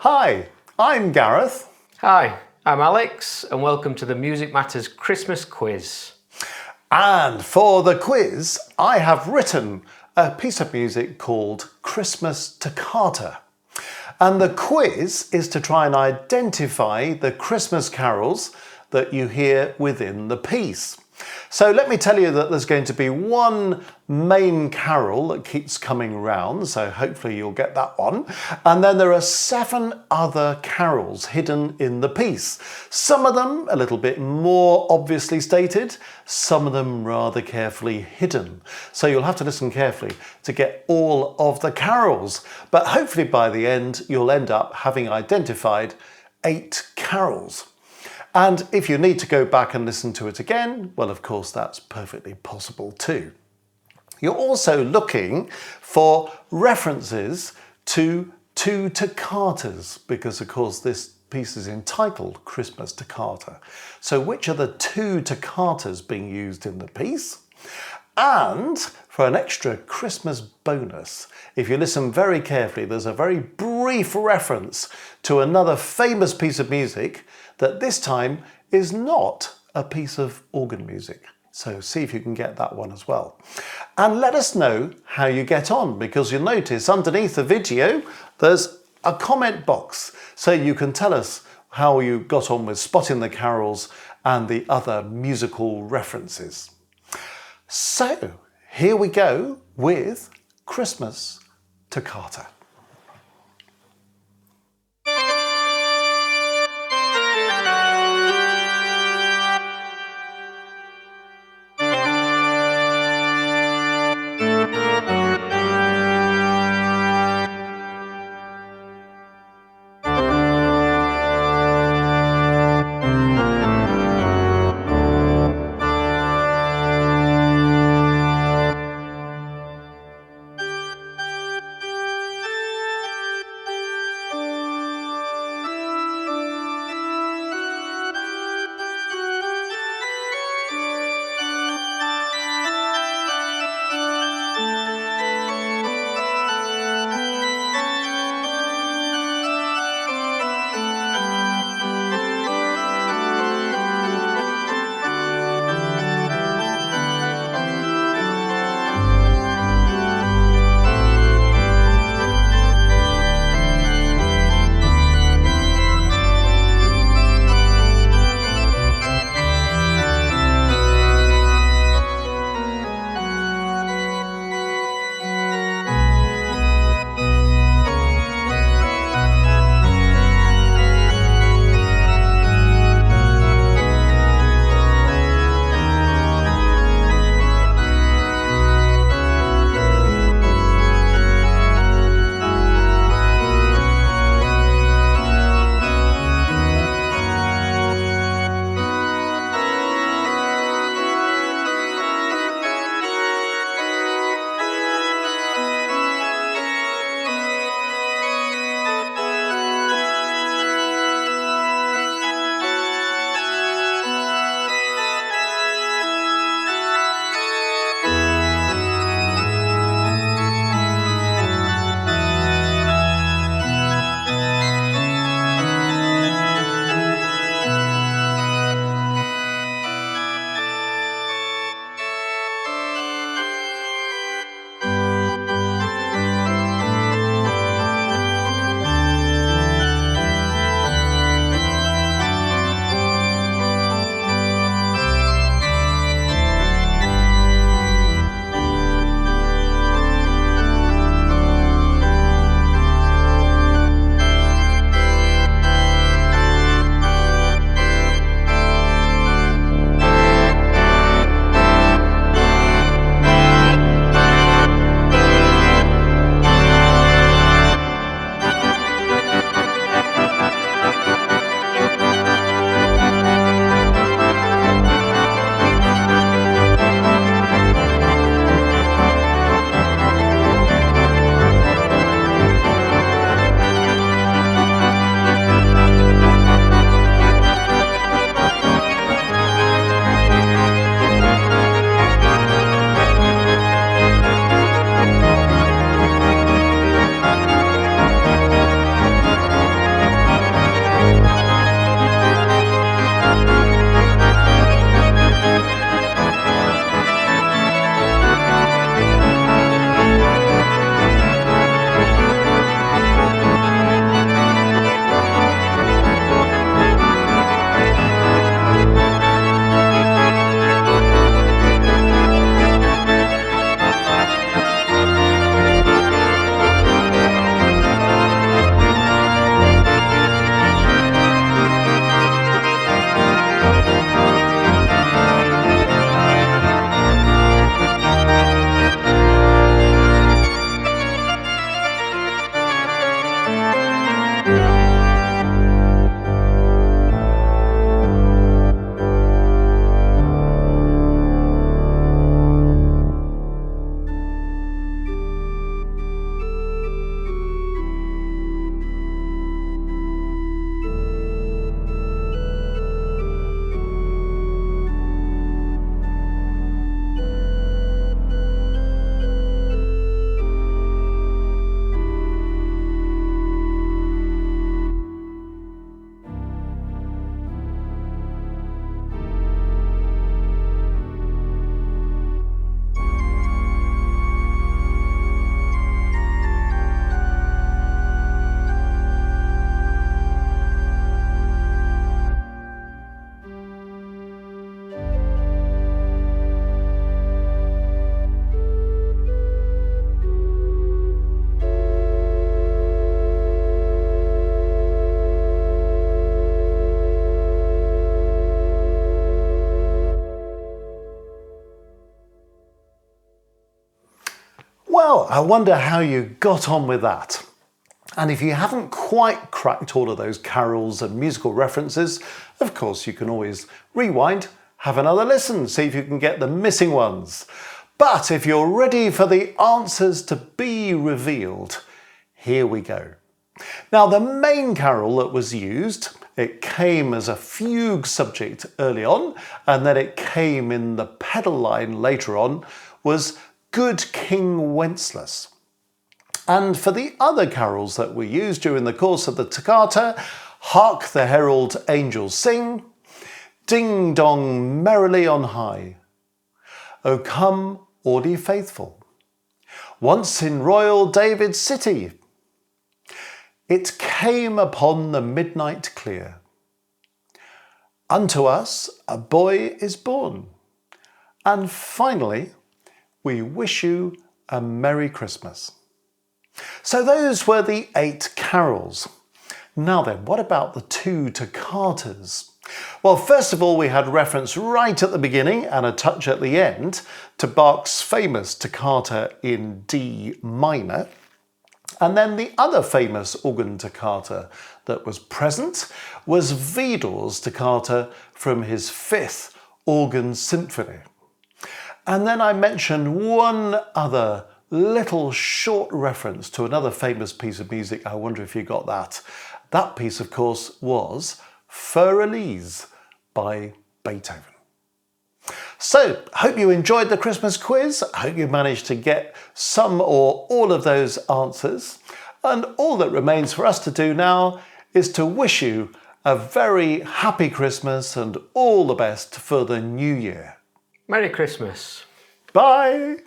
Hi, I'm Gareth. Hi, I'm Alex, and welcome to the Music Matters Christmas quiz. And for the quiz, I have written a piece of music called Christmas Toccata. And the quiz is to try and identify the Christmas carols that you hear within the piece. So let me tell you that there's going to be one main carol that keeps coming round, so hopefully you'll get that one. And then there are 7 other carols hidden in the piece. Some of them a little bit more obviously stated, some of them rather carefully hidden. So you'll have to listen carefully to get all of the carols. But hopefully by the end, you'll end up having identified 8 carols. And if you need to go back and listen to it again, well, of course, that's perfectly possible too. You're also looking for references to 2 toccatas, because of course this piece is entitled Christmas Toccata. So which are the 2 toccatas being used in the piece? And for an extra Christmas bonus, if you listen very carefully, there's a very brief reference to another famous piece of music that this time is not a piece of organ music. So see if you can get that one as well. And let us know how you get on, because you'll notice underneath the video there's a comment box, so you can tell us how you got on with spotting the carols and the other musical references. So here we go with Christmas Toccata. Well, I wonder how you got on with that. And if you haven't quite cracked all of those carols and musical references, of course you can always rewind, have another listen, see if you can get the missing ones. But if you're ready for the answers to be revealed, here we go. Now, the main carol that was used, it came as a fugue subject early on, and then it came in the pedal line later on, was Good King Wenceslas. And for the other carols that we used during the course of the toccata, Hark the Herald Angels Sing, Ding Dong Merrily on High, O Come All Ye Faithful, Once in Royal David's City, It Came Upon the Midnight Clear, Unto Us a Boy is Born, and finally, We Wish You a Merry Christmas. So those were the 8 carols. Now then, what about the 2 toccatas? Well, first of all, we had reference right at the beginning and a touch at the end to Bach's famous toccata in D minor. And then the other famous organ toccata that was present was Widor's toccata from his 5th Organ Symphony. And then I mentioned one other little short reference to another famous piece of music. I wonder if you got that. That piece, of course, was For Elise by Beethoven. So, hope you enjoyed the Christmas quiz. I hope you managed to get some or all of those answers. And all that remains for us to do now is to wish you a very happy Christmas and all the best for the new year. Merry Christmas. Bye!